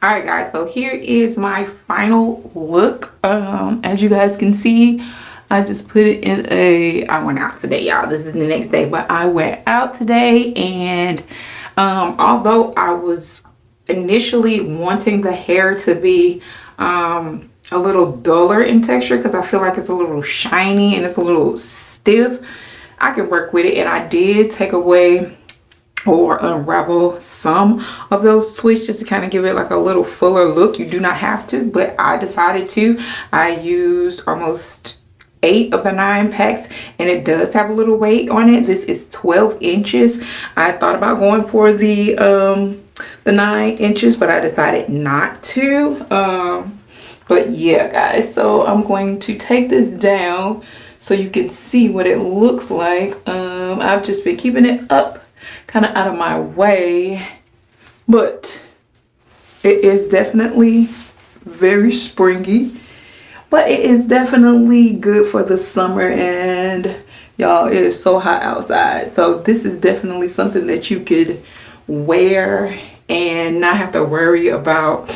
All right, guys, so here is my final look. As you guys can see, I just put it in I went out today, y'all. This is the next day, but I went out today, and although I was initially wanting the hair to be a little duller in texture because I feel like it's a little shiny and it's a little stiff, I can work with it. And I did take away or unravel some of those twists just to kind of give it like a little fuller look. You do not have to, but I decided to. I used almost 8 of the 9 packs, and it does have a little weight on it. This is 12 inches. I thought about going for the 9 inches, but I decided not to. But yeah, guys, so I'm going to take this down so you can see what it looks like. I've just been keeping it up kind of out of my way, but it is definitely very springy. But it is definitely good for the summer, and y'all, it is so hot outside. So this is definitely something that you could wear and not have to worry about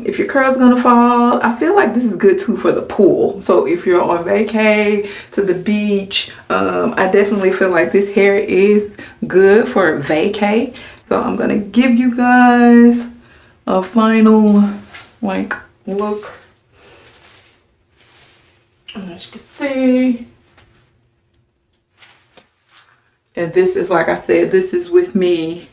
if your curl's gonna fall. I feel like this is good too for the pool. So if you're on vacay, to the beach, I definitely feel like this hair is good for vacay. So I'm gonna give you guys a final like look. As you can see, and this is, like I said, this is with me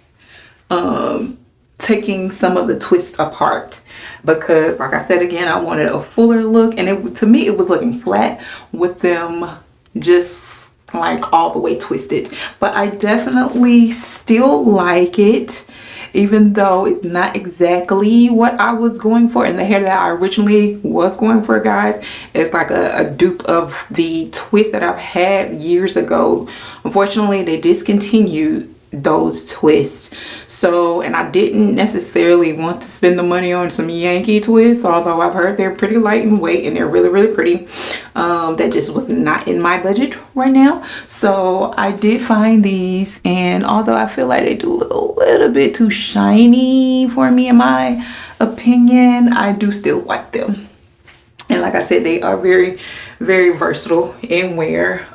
taking some of the twists apart, because like I said again, I wanted a fuller look, and to me it was looking flat with them just like all the way twisted. But I definitely still like it, even though it's not exactly what I was going for. And the hair that I originally was going for, guys, is like a dupe of the twist that I've had years ago. Unfortunately, they discontinued those twists. So, and I didn't necessarily want to spend the money on some Yankee twists, although I've heard they're pretty light in weight and they're really pretty. That just was not in my budget right now. So I did find these, and although I feel like they do look a little bit too shiny for me in my opinion, I do still like them. And like I said, they are very versatile in wear.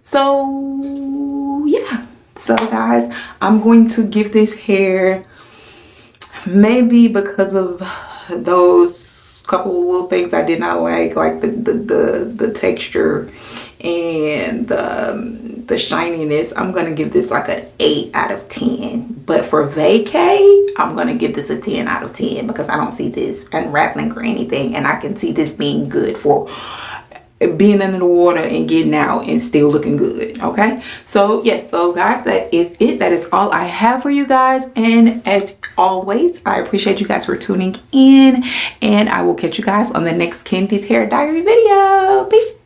So yeah, so guys, I'm going to give this hair, maybe because of those couple of little things I did not like the texture and the shininess, I'm gonna give this like an 8 out of 10. But for vacay, I'm gonna give this a 10 out of 10 because I don't see this unraveling or anything, and I can see this being good for being under the water and getting out and still looking good. Okay, so yes, so guys, that is it. That is all I have for you guys, and as always, I appreciate you guys for tuning in, and I will catch you guys on the next Candy's Hair Diary video. Peace.